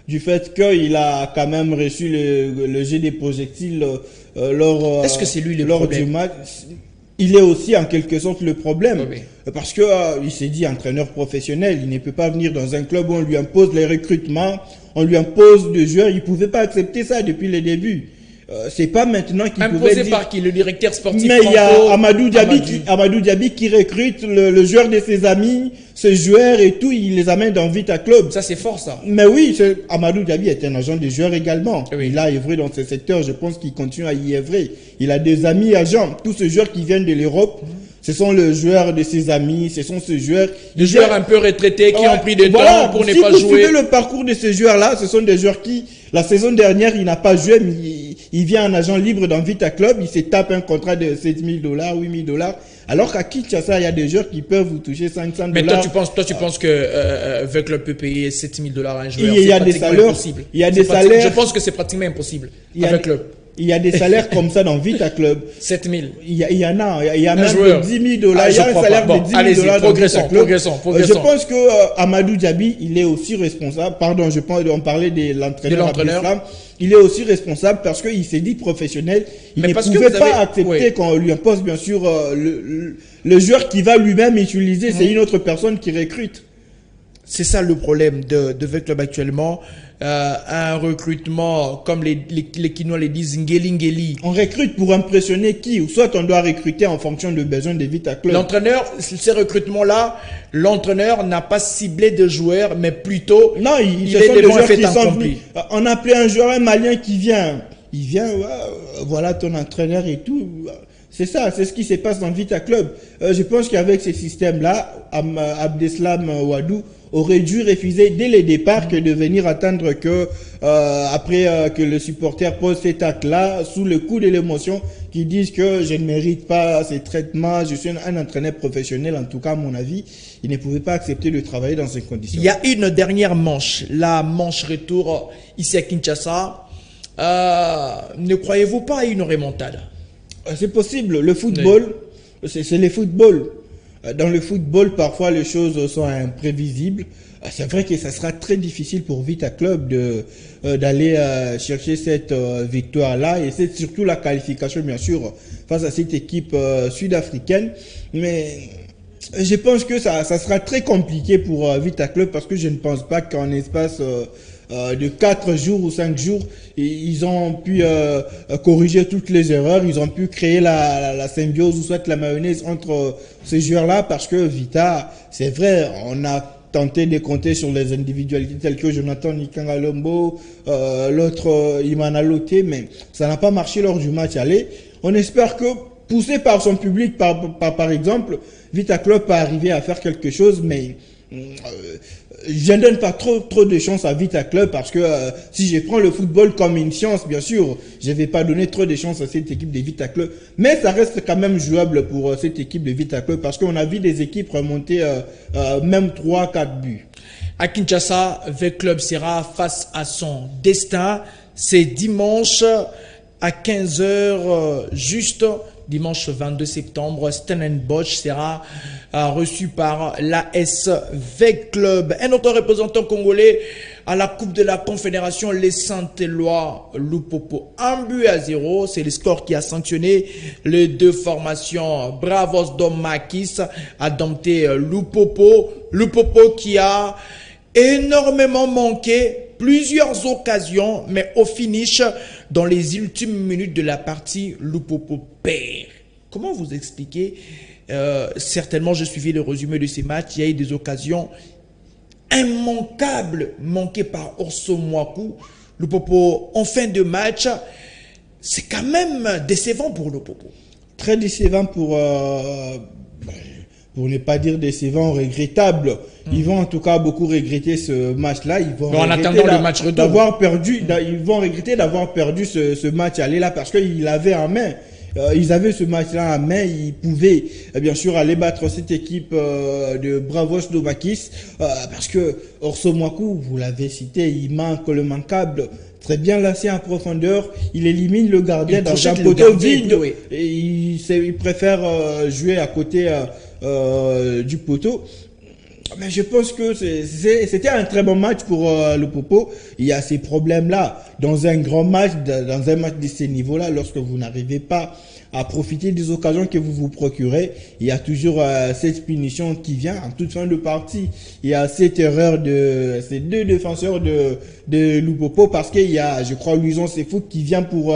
du fait qu'il a quand même reçu le jet des projectiles lors, Est-ce que c'est lui le lors problème? du match, il est aussi en quelque sorte le problème. Oui. Parce que il s'est dit entraîneur professionnel, il ne peut pas venir dans un club où on lui impose les recrutements, on lui impose des joueurs. Il pouvait pas accepter ça depuis le début. C'est pas maintenant qu'il pouvait Imposé dire... par qui? Le directeur sportif? Mais il y a Amadou Diaby qui recrute le joueur de ses amis, ses joueurs et tout, il les amène dans Vita Club. Ça, c'est fort, ça. Mais oui, Amadou Diaby est un agent de joueurs également. Oui. Il a œuvré dans ce secteur, je pense qu'il continue à y œuvrer. Il a des amis agents. Tous ces joueurs qui viennent de l'Europe, ce sont les joueurs de ses amis, ce sont ces joueurs... Des joueurs un peu retraités qui ont pris des voilà, temps pour ne si pas vous jouer. suivez le parcours de ces joueurs-là, ce sont des joueurs qui, la saison dernière, il n'a pas joué, mais il vient en agent libre dans Vita Club, il se tape un contrat de $7 000, $8 000, alors qu'à Kinshasa, il y a des joueurs qui peuvent vous toucher $500. Mais toi, tu penses que avec le peut payer $7 000 à un joueur? Il y a des pratiquement salaires. impossible. Il y a des C'est pratiquement- salaires. Je pense que c'est pratiquement impossible Il y a- avec le Il y a des salaires comme ça dans Vita Club. 7 000. Il y en a, il y a Un même joueur. de $10 000. Ah, Il y a je un crois salaire pas. de Bon, $10 000 allez-y, dans progressons, Vita Club. progressons. Je pense que Amadou Diaby, il est aussi responsable. Pardon, je pense, on parlait de l'entraîneur Abdeslam. Il est aussi responsable parce qu'il s'est dit professionnel. Il Mais ne parce que pouvait vous pas avez- accepter oui. qu'on lui impose, bien sûr, le joueur qui va lui-même utiliser. C'est une autre personne qui recrute. C'est ça le problème de V Club actuellement. Un recrutement, comme les Kinois les disent, ngeli. On recrute pour impressionner qui? Ou soit on doit recruter en fonction des besoins de Vita Club. L'entraîneur, ces recrutements-là, l'entraîneur n'a pas ciblé de joueurs, mais plutôt, Non, il ce est sont des devant un joueurs fait qui sont accompli. venus. On a appelé un joueur, un Malien qui vient. Il vient, voilà ton entraîneur et tout. C'est ça, c'est ce qui se passe dans Vita Club. Je pense qu'avec ces systèmes-là, Abdeslam Ouadou aurait dû refuser dès le départ que de venir attendre que, après que le supporter pose cet acte-là, sous le coup de l'émotion, qu'ils disent que je ne mérite pas ces traitements, je suis un entraîneur professionnel, en tout cas à mon avis, il ne pouvait pas accepter de travailler dans ces conditions. Il y a une dernière manche, la manche retour ici à Kinshasa. Ne croyez-vous pas à une remontade? C'est possible. Le football, c'est le football. Dans le football, parfois, les choses sont imprévisibles. C'est vrai que ça sera très difficile pour Vita Club d'aller chercher cette victoire-là. Et c'est surtout la qualification, bien sûr, face à cette équipe sud-africaine. Mais je pense que ça sera très compliqué pour Vita Club parce que je ne pense pas qu'en espace de 4 jours ou 5 jours, ils ont pu corriger toutes les erreurs, ils ont pu créer la symbiose ou soit la mayonnaise entre ces joueurs-là parce que Vita, c'est vrai, on a tenté de compter sur les individualités telles que Jonathan Nikangalombo, l'autre Imana Loté, mais ça n'a pas marché lors du match aller. On espère que, poussé par son public, par exemple, Vita Club peut arriver à faire quelque chose, mais je ne donne pas trop de chance à Vita Club parce que si je prends le football comme une science, bien sûr, je ne vais pas donner trop de chance à cette équipe de Vita Club. Mais ça reste quand même jouable pour cette équipe de Vita Club parce qu'on a vu des équipes remonter même 3-4 buts. À Kinshasa, V Club sera face à son destin. C'est dimanche à 15h juste. Dimanche 22 septembre, Stellenbosch sera reçu par l'ASV Club. Un autre représentant congolais à la Coupe de la Confédération, les Saint-Éloi Lupopo. 1-0, c'est le score qui a sanctionné les deux formations. Bravos Domakis a dompté Lupopo. Lupopo qui a énormément manqué plusieurs occasions, mais au finish, dans les ultimes minutes de la partie, Lupopo perd. Comment vous expliquer certainement, je suivis le résumé de ces matchs. Il y a eu des occasions immanquables manquées par Orso Mwaku. Lupopo, en fin de match, c'est quand même décevant pour Lupopo. Très décevant pour ne pas dire décevant, regrettable. Ils vont en tout cas beaucoup regretter ce match-là. Ils vont en attendant le match retour, d'avoir perdu. Ils vont regretter d'avoir perdu ce match aller là parce qu'ils l'avaient en main. Ils avaient ce match-là en main. Ils pouvaient bien sûr aller battre cette équipe de Bravos Domakis parce que Orso Mwaku, vous l'avez cité, il manque le manquable très bien lancé en profondeur. Il élimine le gardien dans un le poteau gardien, vide. oui. Et il préfère jouer à côté du poteau. Mais je pense que c'était un très bon match pour Lupopo. Il y a ces problèmes-là dans un grand match, dans un match de ce niveau-là, lorsque vous n'arrivez pas à profiter des occasions que vous vous procurez. Il y a toujours cette punition qui vient en toute fin de partie. Il y a cette erreur de ces deux défenseurs de Lupopo parce qu'il y a, je crois, Luison Sefou qui vient pour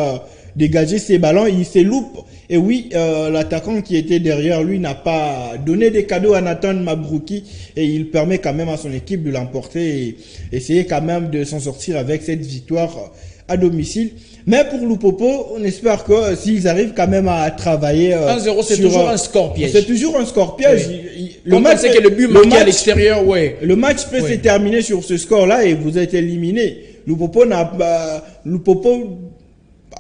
dégager ses ballons. Il se loupe. Et oui, l'attaquant qui était derrière lui n'a pas donné des cadeaux à Nathan Mabrouki et il permet quand même à son équipe de l'emporter et essayer quand même de s'en sortir avec cette victoire à domicile. Mais pour Lupopo, on espère que s'ils arrivent quand même à travailler 1-0, c'est toujours un score piège. C'est toujours un score piège. Oui. Le match, c'est que le but marqué à l'extérieur, ouais. Le match peut se terminer sur ce score-là et vous êtes éliminé. Lupopo n'a pas,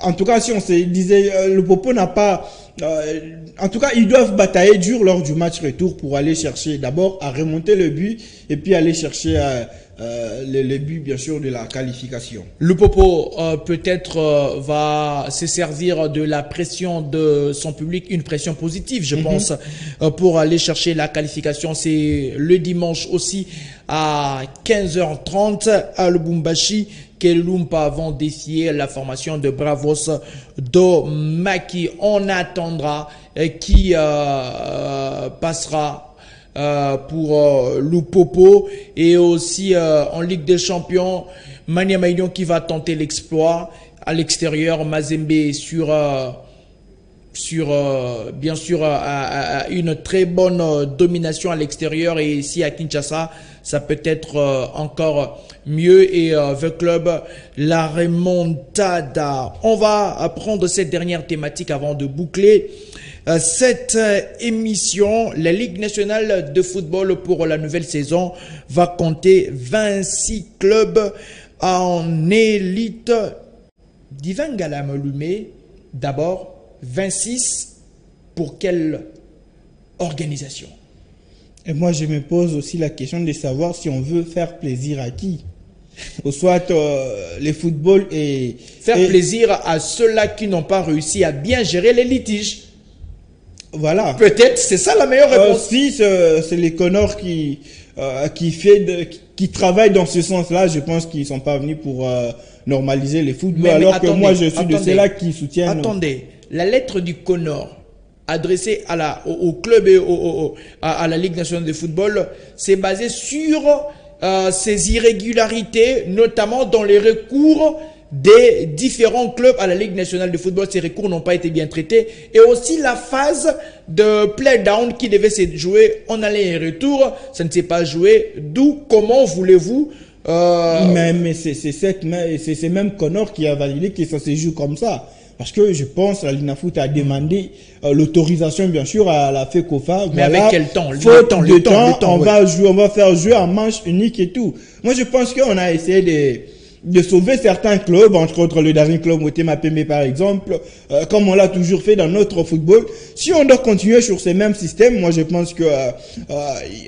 en tout cas, si on se disait, Lupopo n'a pas, en tout cas, ils doivent batailler dur lors du match retour pour aller chercher d'abord à remonter le but et puis aller chercher le but, bien sûr, de la qualification. Lupopo peut-être va se servir de la pression de son public, une pression positive, je pense, pour aller chercher la qualification. C'est le dimanche aussi à 15h30 à Lubumbashi que Lumpa vont défier la formation de Bravos do Maki. On attendra qui passera pour Lupopo et aussi en Ligue des Champions, Mania Maïdion qui va tenter l'exploit à l'extérieur, Mazembe sur bien sûr une très bonne domination à l'extérieur et ici à Kinshasa ça peut être encore mieux et The Club la remontada. On va prendre cette dernière thématique avant de boucler cette émission. La Ligue nationale de football pour la nouvelle saison va compter 26 clubs en élite. Divangala Molume, d'abord 26 pour quelle organisation? Et moi, je me pose aussi la question de savoir si on veut faire plaisir à qui. Ou soit les footballs et... Faire plaisir à ceux-là qui n'ont pas réussi à bien gérer les litiges. Voilà. Peut-être, c'est ça la meilleure réponse. Si c'est les Connors qui travaillent dans ce sens-là, je pense qu'ils sont pas venus pour normaliser les footballs. Alors que moi, je suis de ceux-là qui soutiennent... Attendez, la lettre du Connor adressée au club et à la Ligue nationale de football, c'est basé sur ces irrégularités, notamment dans les recours des différents clubs à la Ligue nationale de football. Ces recours n'ont pas été bien traités. Et aussi la phase de play-down qui devait se jouer en aller et retour. Ça ne s'est pas joué. D'où, comment voulez-vous... Mais c'est ces mêmes Connors qui a validé que ça se joue comme ça. Parce que je pense que la Linafoot a demandé l'autorisation, bien sûr, à la FECOFA. Mais voilà, avec quel temps? Le temps, on va faire jouer en manche unique et tout. Moi, je pense qu'on a essayé de sauver certains clubs, entre autres le dernier club Motema Pembe par exemple, comme on l'a toujours fait dans notre football. Si on doit continuer sur ces mêmes systèmes, moi je pense que,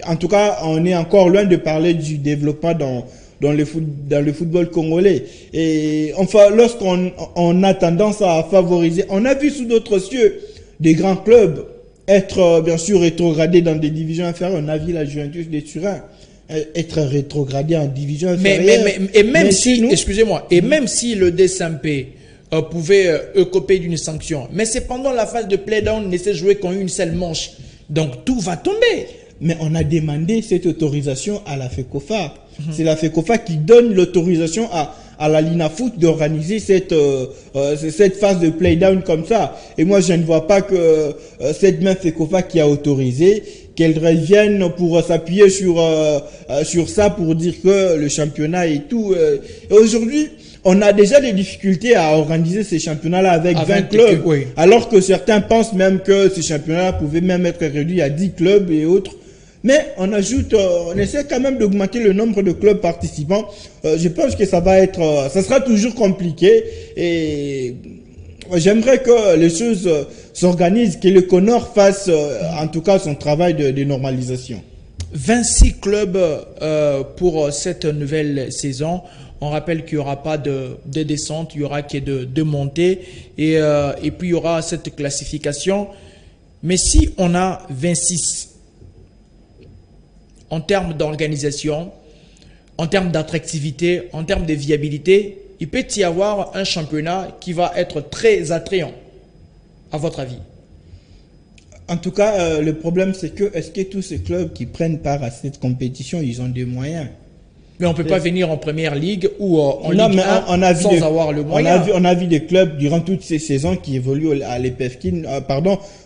en tout cas, on est encore loin de parler du développement dans le football congolais. Et enfin, lorsqu'on a tendance à favoriser, on a vu sous d'autres cieux des grands clubs être bien sûr rétrogradés dans des divisions inférieures. On a vu la Juventus de Turin être rétrogradé en division inférieure. Et même si, excusez-moi, et même si le DSMP pouvait écoper d'une sanction, mais c'est pendant la phase de play-down, ne s'est joué qu'en une seule manche. Donc tout va tomber. Mais on a demandé cette autorisation à la FECOFA. C'est la FECOFA qui donne l'autorisation à la Linafoot d'organiser cette phase de play-down comme ça. Et moi, je ne vois pas que cette même FECOFA qui a autorisé, qu'elle revienne pour s'appuyer sur ça pour dire que le championnat et tout. Et aujourd'hui, on a déjà des difficultés à organiser ces championnats-là avec 20 clubs. Oui. Alors que certains pensent même que ces championnats pouvaient même être réduits à 10 clubs et autres. Mais on essaie quand même d'augmenter le nombre de clubs participants. Je pense que ça sera toujours compliqué et j'aimerais que les choses s'organisent, que le Connor fasse en tout cas son travail de normalisation. 26 clubs pour cette nouvelle saison. On rappelle qu'il n'y aura pas de descente, il y aura que de montée. Et puis, il y aura cette classification. Mais si on a 26 en termes d'organisation, en termes d'attractivité, en termes de viabilité, il peut y avoir un championnat qui va être très attrayant, à votre avis? En tout cas, le problème, c'est que est-ce que tous ces clubs qui prennent part à cette compétition, ils ont des moyens? Mais on ne peut pas venir en première ligue ou en Ligue 1 sans avoir le moyen. On a vu des clubs durant toutes ces saisons qui évoluent à l'EPFKIN,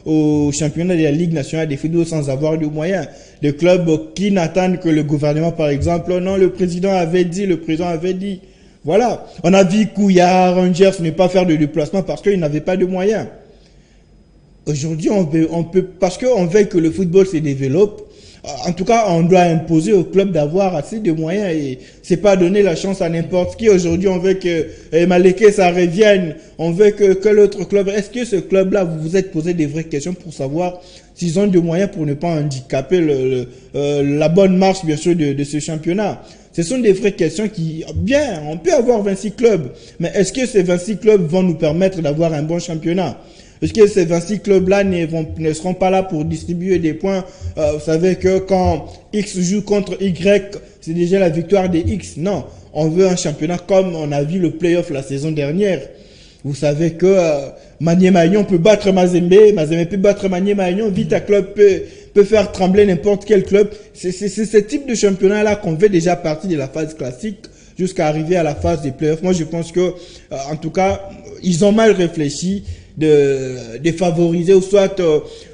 au championnat de la Ligue nationale des football sans avoir de moyens. Des clubs qui n'attendent que le gouvernement, par exemple. Non, le président avait dit. Voilà. On a vu Couillard, Rangers ne pas faire de déplacement parce qu'ils n'avaient pas de moyens. Aujourd'hui, on peut, parce qu'on veut que le football se développe. En tout cas, on doit imposer au club d'avoir assez de moyens et c'est pas donner la chance à n'importe qui. Aujourd'hui, on veut que Maleke, ça revienne. On veut que l'autre club. Est-ce que ce club-là, vous vous êtes posé des vraies questions pour savoir s'ils ont des moyens pour ne pas handicaper la bonne marche, bien sûr, de ce championnat? Ce sont des vraies questions bien, on peut avoir 26 clubs. Mais est-ce que ces 26 clubs vont nous permettre d'avoir un bon championnat? Est-ce que ces 26 clubs-là ne seront pas là pour distribuer des points? Vous savez que quand X joue contre Y, c'est déjà la victoire des X. Non, on veut un championnat comme on a vu le play-off la saison dernière. Vous savez que Maniema-Union peut battre Mazembe peut battre Maniema-Union, Vita Club peut faire trembler n'importe quel club. C'est ce type de championnat-là qu'on veut déjà partir de la phase classique jusqu'à arriver à la phase des play-offs. Moi, je pense que, en tout cas, ils ont mal réfléchi de favoriser ou soit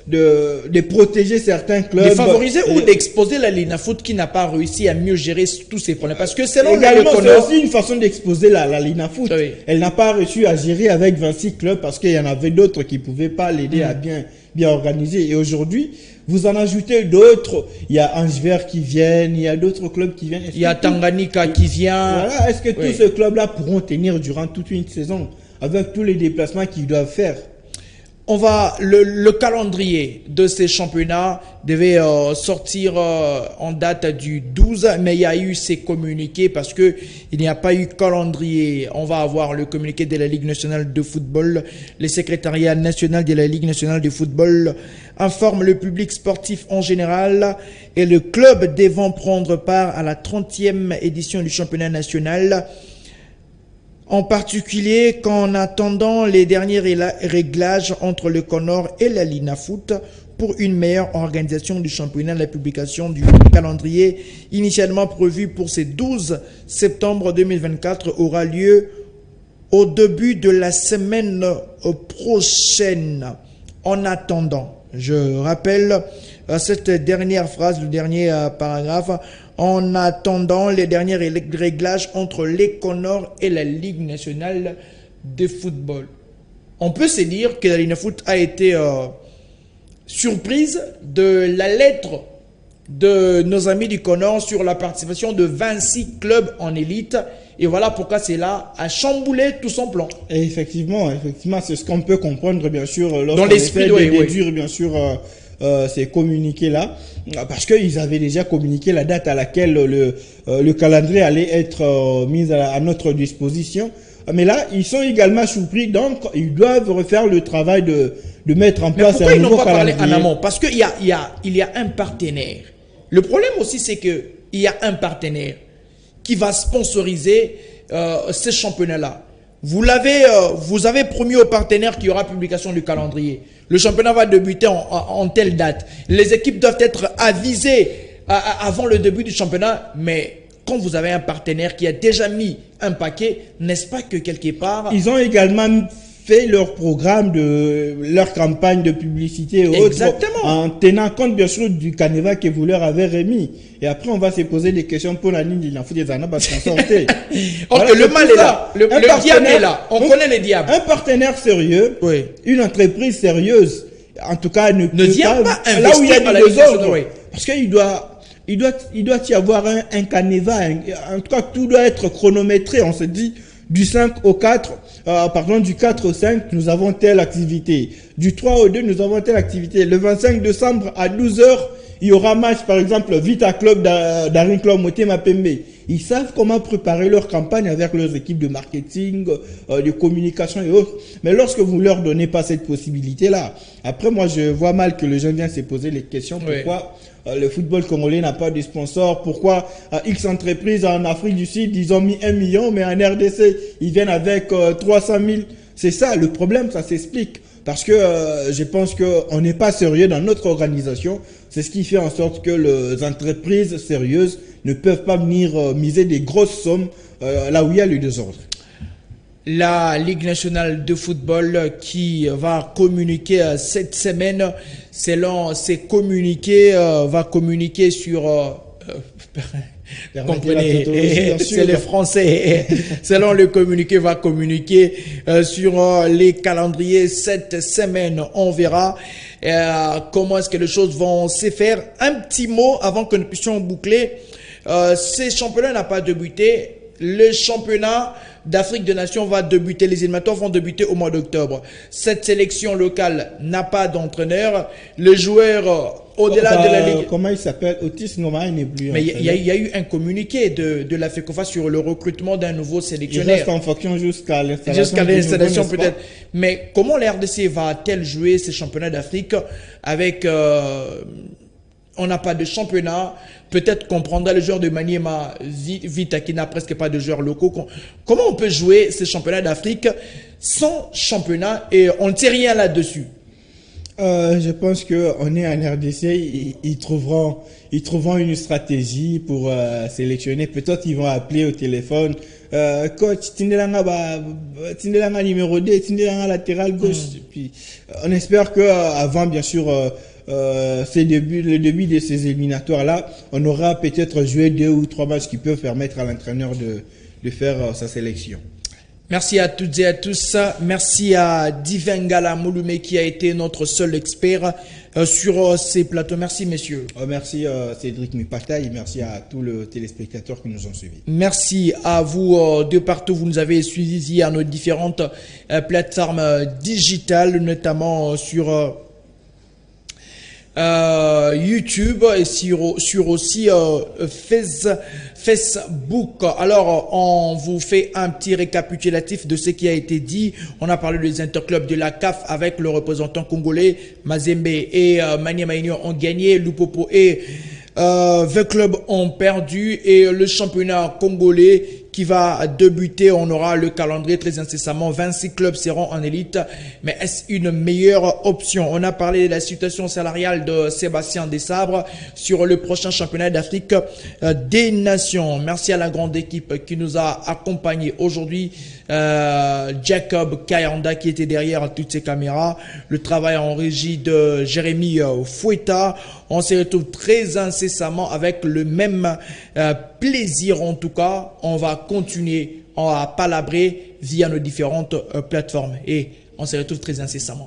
de protéger certains clubs. De favoriser ou d'exposer la Linafoot qui n'a pas réussi à mieux gérer tous ces problèmes. Parce que selon également, c'est aussi une façon d'exposer la Linafoot. Oui. Elle n'a pas réussi à gérer avec 26 clubs parce qu'il y en avait d'autres qui pouvaient pas l'aider à bien organiser. Et aujourd'hui, vous en ajoutez d'autres. Il y a Angever qui viennent, il y a d'autres clubs qui viennent. Il y a Tanganyika qui vient. Voilà. Est-ce que tous ces clubs-là pourront tenir durant toute une saison avec tous les déplacements qu'ils doivent faire? Le calendrier de ces championnats devait sortir en date du 12, mais il y a eu ces communiqués parce que il n'y a pas eu calendrier. On va avoir le communiqué de la Ligue nationale de football. Le secrétariat national de la Ligue nationale de football informe le public sportif en général et le club devant prendre part à la 30e édition du championnat national. En particulier qu'en attendant les derniers réglages entre le CONOR et la Linafoot pour une meilleure organisation du championnat, la publication du calendrier initialement prévu pour ce 12 septembre 2024 aura lieu au début de la semaine prochaine. En attendant, je rappelle cette dernière phrase, le dernier paragraphe. En attendant les derniers réglages entre l'Econor et la Ligue nationale de football. On peut se dire que la Linafoot a été surprise de la lettre de nos amis du CONOR sur la participation de 26 clubs en élite. Et voilà pourquoi c'est là à chambouler tout son plan. Et effectivement, c'est ce qu'on peut comprendre, bien sûr, lorsqu'on essaie de déduire, bien sûr, ces communiqués-là, parce qu'ils avaient déjà communiqué la date à laquelle le calendrier allait être mis à notre disposition. Mais là, ils sont également surpris, donc ils doivent refaire le travail de mettre en place un nouveau calendrier. Mais pourquoi ils n'ont pas parlé en amont? Parce qu'il y a un partenaire. Le problème aussi, c'est qu'il y a un partenaire qui va sponsoriser ces championnats-là. Vous avez promis au partenaire qu'il y aura publication du calendrier. Le championnat va débuter en telle date. Les équipes doivent être avisées avant le début du championnat. Mais quand vous avez un partenaire qui a déjà mis un paquet, n'est-ce pas que quelque part... Ils ont également fait leur programme leur campagne de publicité et autres. Exactement. En tenant compte, bien sûr, du canevas que vous leur avez remis. Et après, on va se poser des questions pour la ligne de l'info des années parce qu'on sortait. Voilà, le mal est là. Le diable est là. On connaît les diables. Un partenaire sérieux, oui. Une entreprise sérieuse, en tout cas, ne vient pas investir là où il y a à la des ordres. Oui. Parce qu'il doit y avoir un canevas. En tout cas, tout doit être chronométré. On se dit, du 5 au 4, du 4 au 5, nous avons telle activité. Du 3 au 2, nous avons telle activité. Le 25 décembre à 12h, il y aura match, par exemple, Vita Club d'Arin Club Motema Pembe. Ils savent comment préparer leur campagne avec leurs équipes de marketing, de communication et autres. Mais lorsque vous leur donnez pas cette possibilité-là, après, moi, je vois mal que le jeune vienne se poser les questions. Pourquoi le football congolais n'a pas de sponsor? Pourquoi X entreprises en Afrique du Sud, ils ont mis 1 million, mais en RDC, ils viennent avec 300 000. C'est ça, le problème, ça s'explique. Parce que je pense qu'on n'est pas sérieux dans notre organisation. C'est ce qui fait en sorte que les entreprises sérieuses ne peuvent pas venir miser des grosses sommes là où il y a le désordre. La Ligue nationale de football qui va communiquer cette semaine, selon ses communiqués, va communiquer sur... comprenez, c'est les Français. Selon le communiqué, va communiquer sur les calendriers cette semaine. On verra comment est-ce que les choses vont se faire. Un petit mot avant que nous puissions boucler. Ces championnats n'ont pas débuté. Le championnat d'Afrique des Nations va débuter. Les éliminatoires vont débuter au mois d'octobre. Cette sélection locale n'a pas d'entraîneur. Le joueur au-delà de la Ligue. Comment il s'appelle? Otis Ngoma n'est plus. Mais il y a eu un communiqué de la FECOFA sur le recrutement d'un nouveau sélectionneur. Il reste en fonction jusqu'à l'installation. Jusqu'à l'installation peut-être. Mais comment la RDC va-t-elle jouer ces championnats d'Afrique avec... on n'a pas de championnat. Peut-être qu'on prendra le joueur de Maniema Vita qui n'a presque pas de joueurs locaux. Comment on peut jouer ces championnats d'Afrique sans championnat et on ne sait rien là-dessus? Je pense qu'on est en RDC, ils trouveront une stratégie pour sélectionner. Peut-être ils vont appeler au téléphone. Coach, Tindelanga numéro 2, Tindelanga latéral gauche. Puis, on espère que avant, bien sûr, le début de ces éliminatoires-là, on aura peut-être joué 2 ou 3 matchs qui peuvent permettre à l'entraîneur de faire sa sélection. Merci à toutes et à tous. Merci à Divengala Mouloumé qui a été notre seul expert sur ces plateaux. Merci messieurs. Merci Cédric Mipata et merci à tous les téléspectateurs qui nous ont suivis. Merci à vous de partout. Vous nous avez suivis à nos différentes plateformes digitales, notamment sur YouTube et sur aussi Facebook. Alors, on vous fait un petit récapitulatif de ce qui a été dit. On a parlé des interclubs de la CAF avec le représentant congolais. Mazembe et Maniema Union ont gagné. Lupopo et 20 clubs ont perdu. Et le championnat congolais qui va débuter, on aura le calendrier très incessamment. 26 clubs seront en élite. Mais est-ce une meilleure option? On a parlé de la situation salariale de Sébastien Desabre sur le prochain championnat d'Afrique des Nations. Merci à la grande équipe qui nous a accompagnés aujourd'hui. Jacob Kayanda qui était derrière toutes ces caméras. Le travail en régie de Jérémy Fouetta. On se retrouve très incessamment avec le même plaisir en tout cas. On va continuer à palabrer via nos différentes plateformes et on se retrouve très incessamment.